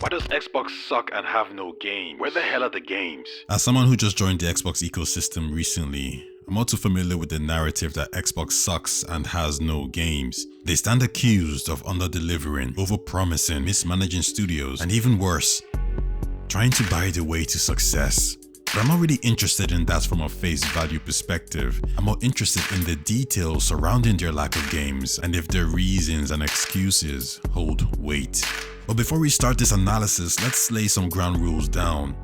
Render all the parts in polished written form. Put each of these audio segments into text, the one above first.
Why does Xbox suck and have no games? Where the hell are the games? As someone who just joined the Xbox ecosystem recently, I'm all too familiar with the narrative that Xbox sucks and has no games. They stand accused of under-delivering, over-promising, mismanaging studios, and even worse, trying to buy the way to success. But I'm not really interested in that from a face value perspective. I'm more interested in the details surrounding their lack of games and if their reasons and excuses hold weight. But before we start this analysis, let's lay some ground rules down.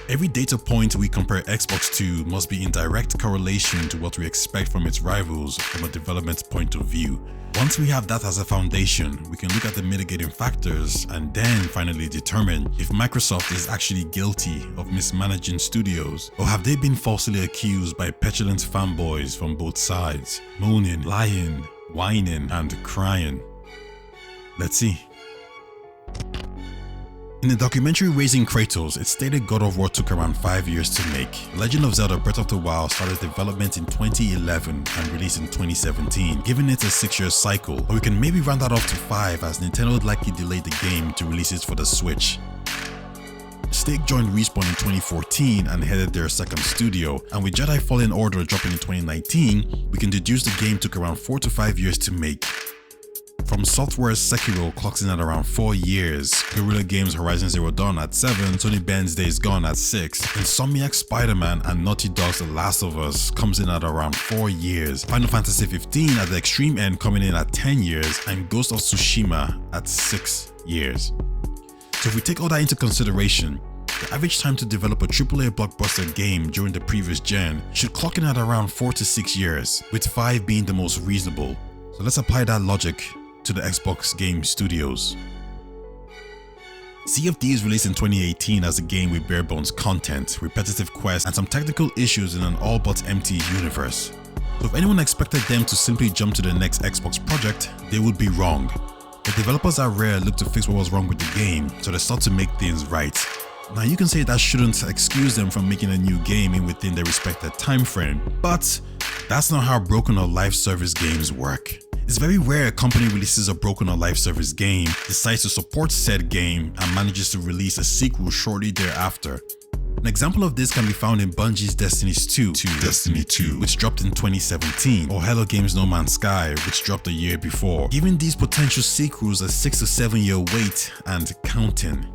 Every data point we compare Xbox to must be in direct correlation to what we expect from its rivals from a development point of view. Once we have that as a foundation, we can look at the mitigating factors and then finally determine if Microsoft is actually guilty of mismanaging studios, or have they been falsely accused by petulant fanboys from both sides, moaning, lying, whining, and crying. Let's see. In the documentary Raising Kratos, it stated God of War took around 5 years to make. Legend of Zelda Breath of the Wild started development in 2011 and released in 2017, giving it a 6-year cycle, or we can maybe round that off to 5 as Nintendo would likely delayed the game to release it for the Switch. Stake joined Respawn in 2014 and headed their second studio, and with Jedi Fallen Order dropping in 2019, we can deduce the game took around 4 to 5 years to make. From Software's Sekiro clocks in at around 4 years, Guerrilla Games' Horizon Zero Dawn at 7, Sony Ben's Days Gone at 6, Insomniac's Spider-Man and Naughty Dog's The Last of Us comes in at around 4 years, Final Fantasy 15 at the extreme end coming in at 10 years, and Ghost of Tsushima at 6 years. So if we take all that into consideration, the average time to develop a AAA blockbuster game during the previous gen should clock in at around 4 to 6 years, with 5 being the most reasonable. So let's apply that logic to the Xbox game studios. Sea of Thieves released in 2018 as a game with bare bones content, repetitive quests, and some technical issues in an all but empty universe. So if anyone expected them to simply jump to the next Xbox project, they would be wrong. The developers at Rare looked to fix what was wrong with the game, so they sought to make things right. Now you can say that shouldn't excuse them from making a new game within their respected time frame, but that's not how broken or live service games work. It's very rare a company releases a broken or live service game, decides to support said game, and manages to release a sequel shortly thereafter. An example of this can be found in Bungie's Destiny 2, which dropped in 2017, or Hello Games' No Man's Sky, which dropped a year before, giving these potential sequels a 6 to 7 year wait and counting.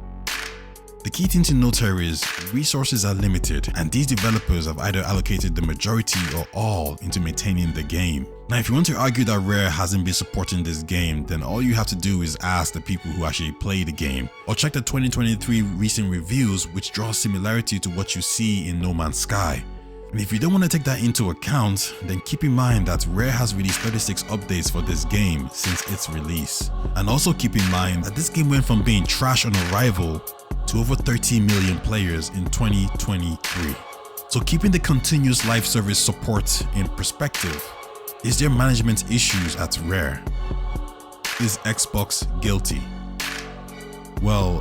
The key thing to note here is resources are limited, and these developers have either allocated the majority or all into maintaining the game. Now if you want to argue that Rare hasn't been supporting this game, then all you have to do is ask the people who actually play the game, or check the 2023 recent reviews which draw similarity to what you see in No Man's Sky. And if you don't want to take that into account, then keep in mind that Rare has released 36 updates for this game since its release. And also keep in mind that this game went from being trash on arrival to over 13 million players in 2023. So keeping the continuous live service support in perspective, is there management issues at Rare? Is Xbox guilty? Well,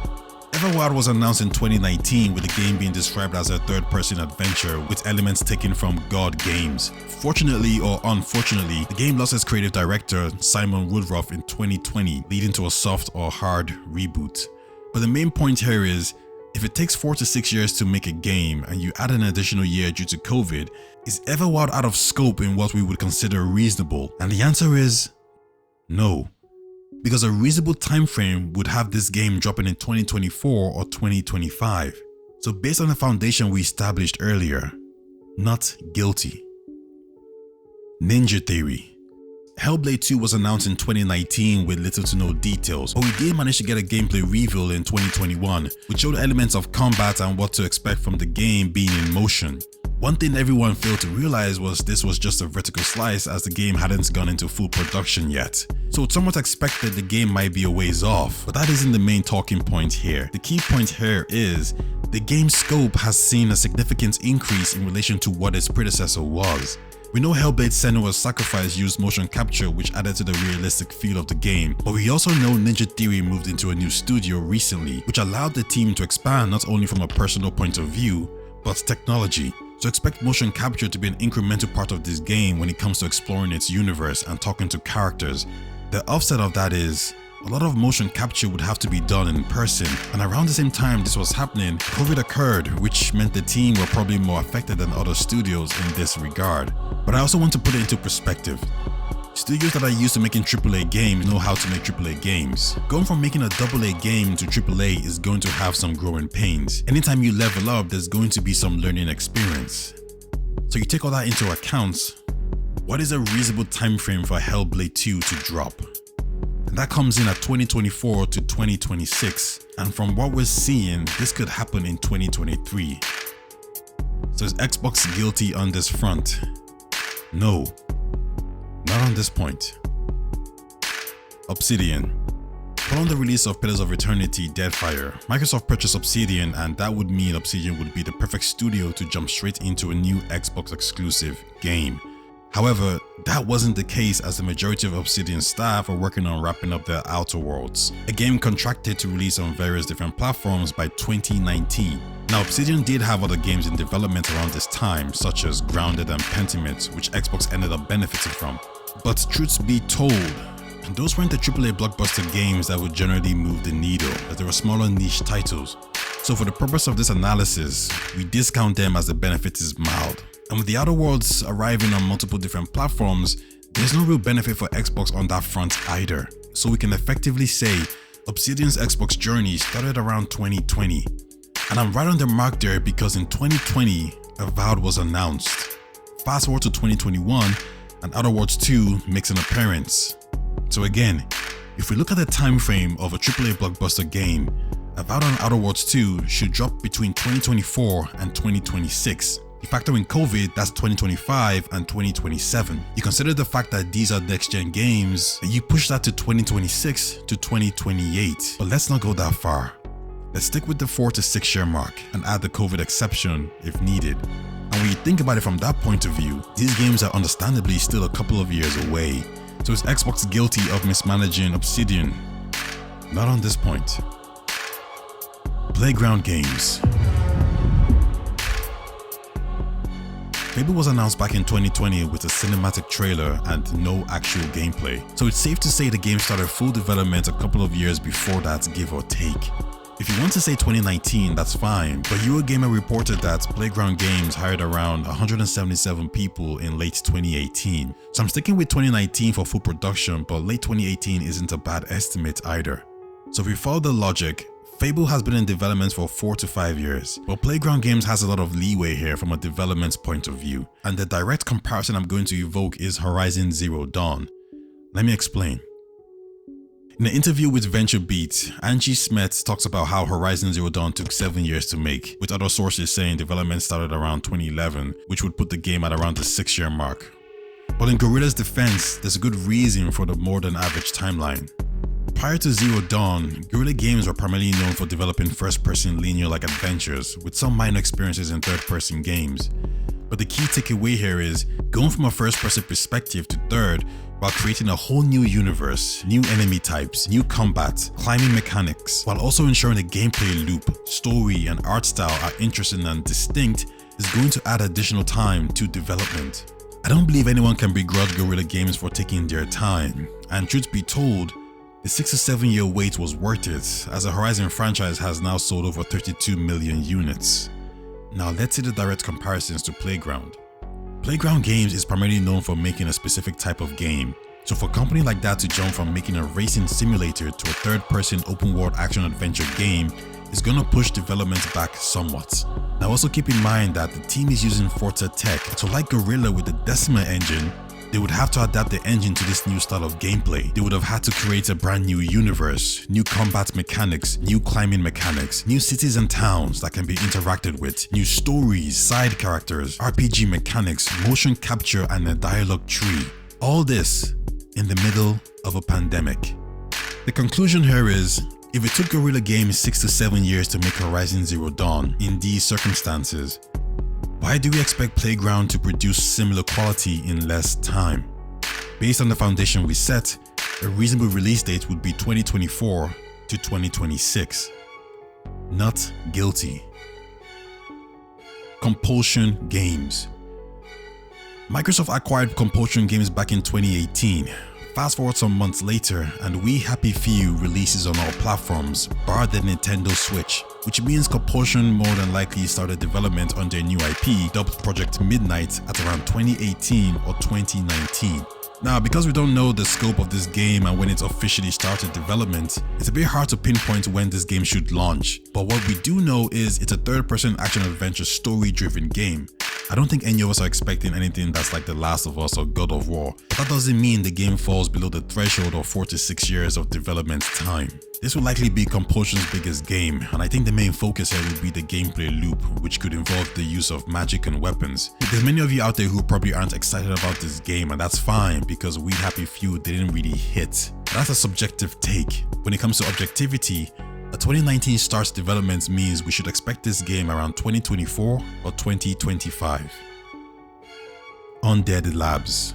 Everwild was announced in 2019 with the game being described as a third-person adventure with elements taken from God Games. Fortunately or unfortunately, the game lost its creative director Simon Woodruff in 2020, leading to a soft or hard reboot. But the main point here is, if it takes 4 to 6 years to make a game and you add an additional year due to COVID, is Everwild out of scope in what we would consider reasonable? And the answer is no. Because a reasonable time frame would have this game dropping in 2024 or 2025. So based on the foundation we established earlier, not guilty. Ninja Theory. Hellblade 2 was announced in 2019 with little to no details, but we did manage to get a gameplay reveal in 2021, which showed elements of combat and what to expect from the game being in motion. One thing everyone failed to realize was this was just a vertical slice as the game hadn't gone into full production yet. So it's somewhat expected the game might be a ways off, but that isn't the main talking point here. The key point here is the game's scope has seen a significant increase in relation to what its predecessor was. We know Hellblade Senua's Sacrifice used motion capture, which added to the realistic feel of the game, but we also know Ninja Theory moved into a new studio recently, which allowed the team to expand not only from a personal point of view, but technology. So expect motion capture to be an incremental part of this game when it comes to exploring its universe and talking to characters. The offset of that is, A lot of motion capture would have to be done in person, and around the same time this was happening, COVID occurred, which meant the team were probably more affected than other studios in this regard. But I also want to put it into perspective. Studios that are used to making AAA games know how to make AAA games. Going from making a AA game to AAA is going to have some growing pains. Anytime you level up, there's going to be some learning experience. So you take all that into account, what is a reasonable time frame for Hellblade 2 to drop? And that comes in at 2024 to 2026, and from what we're seeing, this could happen in 2023. So is Xbox guilty on this front? No, not on this point. Obsidian. Following the release of Pillars of Eternity: Deadfire, Microsoft purchased Obsidian, and that would mean Obsidian would be the perfect studio to jump straight into a new Xbox exclusive game. However, that wasn't the case, as the majority of Obsidian staff are working on wrapping up their OuterWorlds, a game contracted to release on various different platforms by 2019. Now, Obsidian did have other games in development around this time, such as Grounded and Pentiment, which Xbox ended up benefiting from. But truth be told, those weren't the AAA blockbuster games that would generally move the needle, as they were smaller niche titles. So for the purpose of this analysis, we discount them as the benefit is mild. And with the OuterWorlds arriving on multiple different platforms, there's no real benefit for Xbox on that front either. So we can effectively say Obsidian's Xbox journey started around 2020. And I'm right on the mark there, because in 2020, Avowed was announced. Fast forward to 2021, and OuterWorlds 2 makes an appearance. So again, if we look at the time frame of a AAA blockbuster game, Avowed and OuterWorlds 2 should drop between 2024 and 2026. You factor in COVID, that's 2025 and 2027. You consider the fact that these are next-gen games, and you push that to 2026 to 2028. But let's not go that far. Let's stick with the 4 to 6 year mark and add the COVID exception if needed. And when you think about it from that point of view, these games are understandably still a couple of years away. So is Xbox guilty of mismanaging Obsidian? Not on this point. Playground games. Fable was announced back in 2020 with a cinematic trailer and no actual gameplay. So it's safe to say the game started full development a couple of years before that, give or take. If you want to say 2019, that's fine, but Eurogamer reported that Playground Games hired around 177 people in late 2018. So I'm sticking with 2019 for full production, but late 2018 isn't a bad estimate either. So if we follow the logic, Fable has been in development for 4 to 5 years, but Playground Games has a lot of leeway here from a development point of view, and the direct comparison I'm going to evoke is Horizon Zero Dawn. Let me explain. In an interview with VentureBeat, Angie Smet talks about how Horizon Zero Dawn took 7 years to make, with other sources saying development started around 2011, which would put the game at around the 6 year mark. But in Guerrilla's defense, there's a good reason for the more than average timeline. Prior to Zero Dawn, Guerrilla Games were primarily known for developing first-person linear-like adventures, with some minor experiences in third-person games. But the key takeaway here is going from a first-person perspective to third, while creating a whole new universe, new enemy types, new combat, climbing mechanics, while also ensuring the gameplay loop, story, and art style are interesting and distinct, is going to add additional time to development. I don't believe anyone can begrudge Guerrilla Games for taking their time, and truth be told, the 6 to 7 year wait was worth it, as the Horizon franchise has now sold over 32 million units. Now let's see the direct comparisons to Playground. Playground Games is primarily known for making a specific type of game, so for a company like that to jump from making a racing simulator to a third-person open-world action-adventure game is gonna push development back somewhat. Now also keep in mind that the team is using Forza tech, so like Guerrilla with the Decima engine, they would have to adapt the engine to this new style of gameplay. They would have had to create a brand new universe, new combat mechanics, new climbing mechanics, new cities and towns that can be interacted with, new stories, side characters, RPG mechanics, motion capture, and a dialogue tree. All this in the middle of a pandemic. The conclusion here is, if it took Guerrilla Games 6 to 7 years to make Horizon Zero Dawn in these circumstances, why do we expect Playground to produce similar quality in less time? Based on the foundation we set, a reasonable release date would be 2024 to 2026. Not guilty. Compulsion Games. Microsoft acquired Compulsion Games back in 2018. Fast forward some months later, and We Happy Few releases on all platforms, bar the Nintendo Switch, which means Compulsion more than likely started development on their new IP, dubbed Project Midnight, at around 2018 or 2019. Now, because we don't know the scope of this game and when it officially started development, it's a bit hard to pinpoint when this game should launch. But what we do know is it's a third-person action-adventure story-driven game. I don't think any of us are expecting anything that's like The Last of Us or God of War, but that doesn't mean the game falls below the threshold of 4 to 6 years of development time. This will likely be Compulsion's biggest game, and I think the main focus here will be the gameplay loop, which could involve the use of magic and weapons. There's many of you out there who probably aren't excited about this game, and that's fine because We Happy Few didn't really hit. That's a subjective take. When it comes to objectivity, a 2019 starts development means we should expect this game around 2024 or 2025. Undead Labs.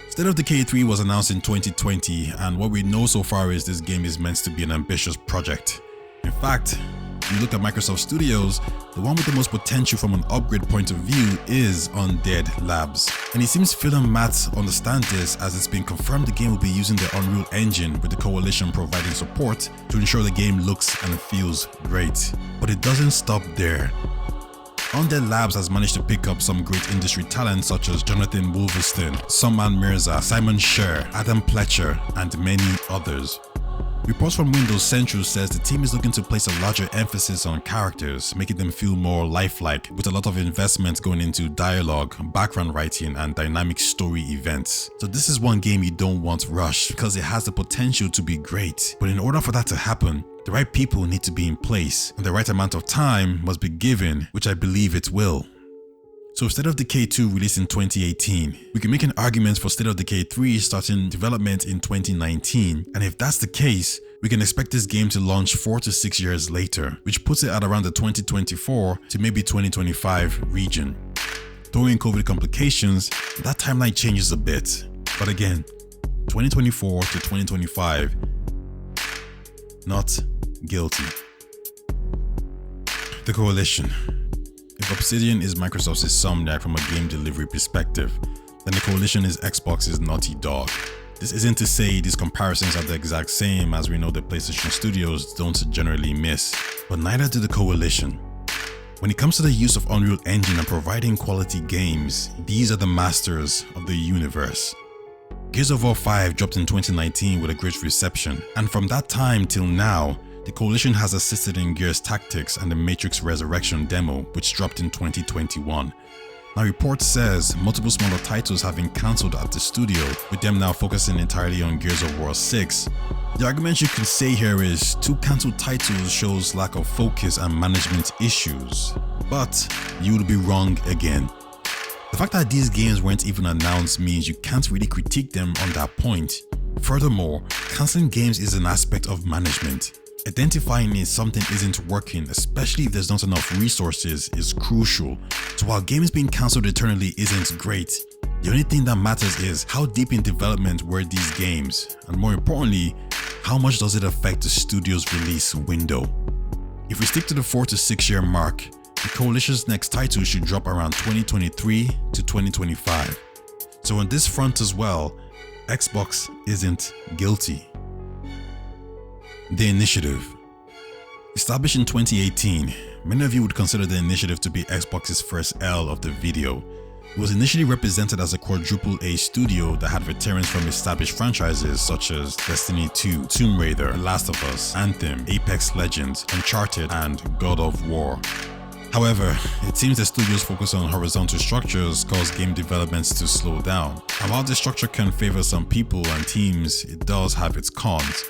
State of Decay 3 was announced in 2020, and what we know so far is this game is meant to be an ambitious project. In fact, if you look at Microsoft Studios, the one with the most potential from an upgrade point of view is Undead Labs. And it seems Phil and Matt understand this, as it's been confirmed the game will be using the Unreal Engine, with the Coalition providing support to ensure the game looks and feels great. But it doesn't stop there. Undead Labs has managed to pick up some great industry talent such as Jonathan Wolverston, Samman Mirza, Simon Scher, Adam Pletcher, and many others. Reports from Windows Central says the team is looking to place a larger emphasis on characters, making them feel more lifelike, with a lot of investment going into dialogue, background writing, and dynamic story events. So this is one game you don't want rushed because it has the potential to be great. But in order for that to happen, the right people need to be in place, and the right amount of time must be given, which I believe it will. So if State of Decay 2 released in 2018, we can make an argument for State of Decay 3 starting development in 2019, and if that's the case, we can expect this game to launch 4 to 6 years later, which puts it at around the 2024 to maybe 2025 region. Throwing in COVID complications, that timeline changes a bit, but again, 2024 to 2025, not guilty. The Coalition. If Obsidian is Microsoft's Insomniac from a game delivery perspective, then the Coalition is Xbox's Naughty Dog. This isn't to say these comparisons are the exact same, as we know the PlayStation studios don't generally miss, but neither do the Coalition. When it comes to the use of Unreal Engine and providing quality games, these are the masters of the universe. Gears of War 5 dropped in 2019 with a great reception, and from that time till now, the Coalition has assisted in Gears Tactics and the Matrix Resurrection demo, which dropped in 2021. Now, report says multiple smaller titles have been cancelled at the studio, with them now focusing entirely on Gears of War 6. The argument you can say here is 2 cancelled titles shows lack of focus and management issues, but you will be wrong again. The fact that these games weren't even announced means you can't really critique them on that point. Furthermore, cancelling games is an aspect of management. Identifying if something isn't working, especially if there's not enough resources, is crucial. So while games being cancelled eternally isn't great, the only thing that matters is how deep in development were these games, and more importantly, how much does it affect the studio's release window. If we stick to the 4 to 6 year mark, the Coalition's next title should drop around 2023 to 2025. So on this front as well, Xbox isn't guilty. The Initiative. Established in 2018, many of you would consider the Initiative to be Xbox's first L of the video. It was initially represented as a quadruple A studio that had veterans from established franchises such as Destiny 2, Tomb Raider, The Last of Us, Anthem, Apex Legends, Uncharted, and God of War. However, it seems the studio's focus on horizontal structures caused game developments to slow down. And while this structure can favor some people and teams, it does have its cons.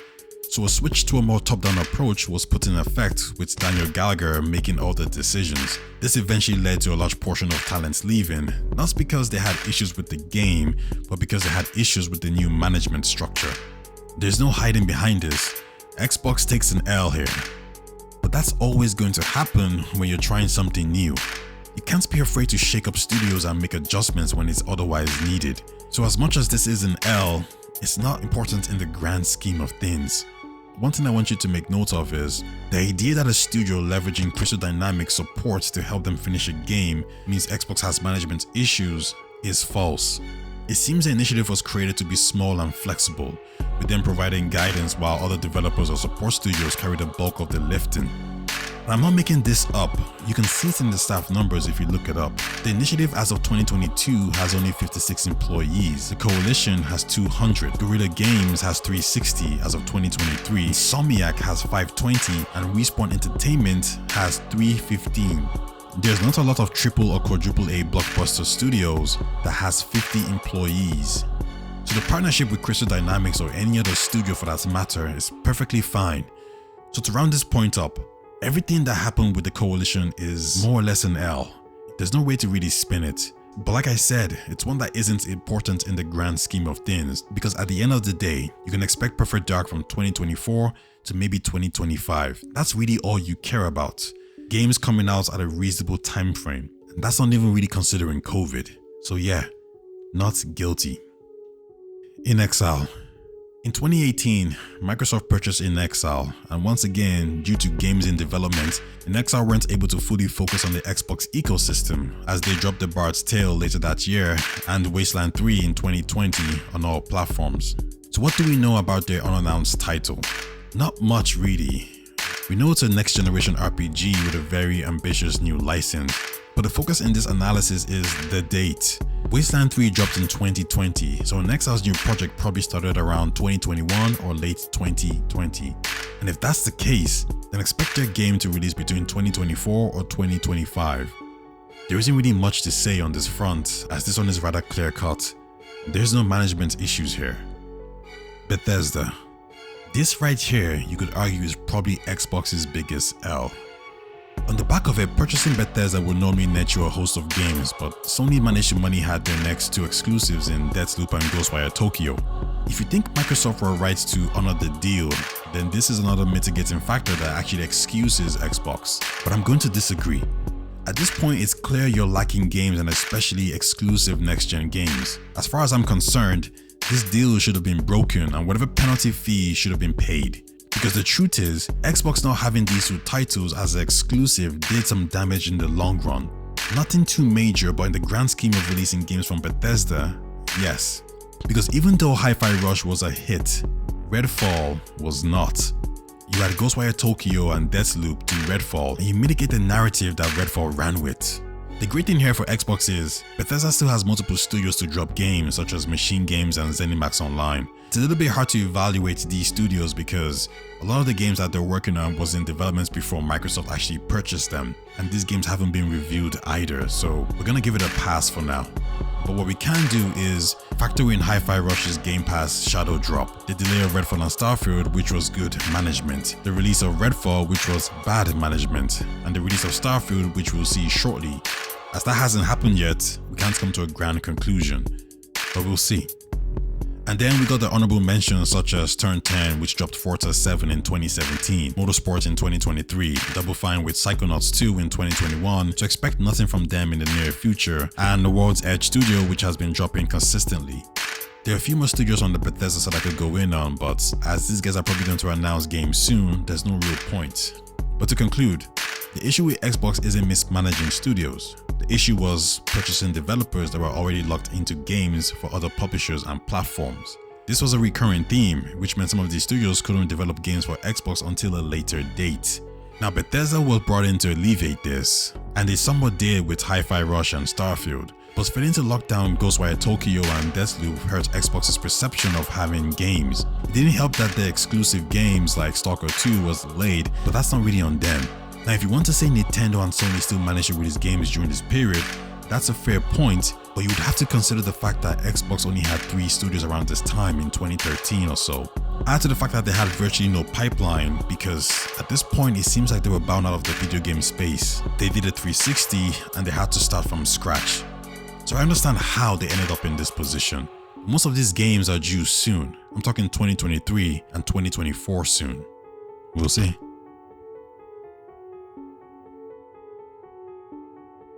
So a switch to a more top-down approach was put in effect, with Daniel Gallagher making all the decisions. This eventually led to a large portion of talents leaving, not because they had issues with the game, but because they had issues with the new management structure. There's no hiding behind this. Xbox takes an L here. But that's always going to happen when you're trying something new. You can't be afraid to shake up studios and make adjustments when it's otherwise needed. So as much as this is an L, it's not important in the grand scheme of things. One thing I want you to make note of is the idea that a studio leveraging Crystal Dynamics support to help them finish a game means Xbox has management issues is false. It seems the initiative was created to be small and flexible, with them providing guidance while other developers or support studios carry the bulk of the lifting. And I'm not making this up, you can see it in the staff numbers if you look it up. The initiative as of 2022 has only 56 employees, the Coalition has 200, Guerrilla Games has 360 as of 2023, Insomniac has 520, and Respawn Entertainment has 315. There's not a lot of triple or quadruple A blockbuster studios that has 50 employees. So the partnership with Crystal Dynamics or any other studio for that matter is perfectly fine. So to round this point up, everything that happened with the Coalition is more or less an L. There's no way to really spin it. But like I said, it's one that isn't important in the grand scheme of things, because at the end of the day, you can expect Perfect Dark from 2024 to maybe 2025. That's really all you care about. Games coming out at a reasonable time frame, and that's not even really considering COVID. So yeah, not guilty. InXile. In 2018, Microsoft purchased InXile, and once again, due to games in development, InXile weren't able to fully focus on the Xbox ecosystem as they dropped The Bard's Tale later that year and Wasteland 3 in 2020 on all platforms. So what do we know about their unannounced title? Not much really. We know it's a next generation RPG with a very ambitious new license, but the focus in this analysis is the date. Wasteland 3 dropped in 2020, so InXile's new project probably started around 2021 or late 2020. And if that's the case, then expect their game to release between 2024 or 2025. There isn't really much to say on this front, as this one is rather clear cut. There's no management issues here. Bethesda. This right here, you could argue, is probably Xbox's biggest L. On the back of it, purchasing Bethesda would normally net you a host of games, but Sony managed to money had their next two exclusives in Deathloop and Ghostwire Tokyo. If you think Microsoft were right to honor the deal, then this is another mitigating factor that actually excuses Xbox. But I'm going to disagree. At this point, it's clear you're lacking games, and especially exclusive next-gen games. As far as I'm concerned, this deal should have been broken and whatever penalty fee should have been paid. Because the truth is, Xbox not having these two titles as exclusive did some damage in the long run. Nothing too major, but in the grand scheme of releasing games from Bethesda, yes. Because even though Hi-Fi Rush was a hit, Redfall was not. You had Ghostwire Tokyo and Deathloop do Redfall, and you mitigate the narrative that Redfall ran with. The great thing here for Xbox is, Bethesda still has multiple studios to drop games such as Machine Games and Zenimax Online. It's a little bit hard to evaluate these studios because a lot of the games that they're working on was in development before Microsoft actually purchased them, and these games haven't been reviewed either, so we're gonna give it a pass for now. But what we can do is factor in Hi-Fi Rush's Game Pass shadow drop, the delay of Redfall and Starfield, which was good management, the release of Redfall, which was bad management, and the release of Starfield, which we'll see shortly. As that hasn't happened yet, we can't come to a grand conclusion, but we'll see. And then we got the honorable mentions such as Turn 10, which dropped Forza 7 in 2017, Motorsport in 2023, Double Fine with Psychonauts 2 in 2021, so expect nothing from them in the near future, and the World's Edge Studio, which has been dropping consistently. There are a few more studios on the Bethesda side I could go in on, but as these guys are probably going to announce games soon, there's no real point. But to conclude, the issue with Xbox isn't mismanaging studios. The issue was purchasing developers that were already locked into games for other publishers and platforms. This was a recurring theme, which meant some of these studios couldn't develop games for Xbox until a later date. Now Bethesda was brought in to alleviate this, and they somewhat did with Hi-Fi Rush and Starfield. But failing to lock down Ghostwire Tokyo and Deathloop hurt Xbox's perception of having games. It didn't help that the exclusive games like Stalker 2 was delayed, but that's not really on them. Now if you want to say Nintendo and Sony still managed to release games during this period, that's a fair point, but you would have to consider the fact that Xbox only had 3 studios around this time in 2013 or so. Add to the fact that they had virtually no pipeline, because at this point it seems like they were bound out of the video game space. They did a 360 and they had to start from scratch. So I understand how they ended up in this position. Most of these games are due soon. I'm talking 2023 and 2024 soon. We'll see.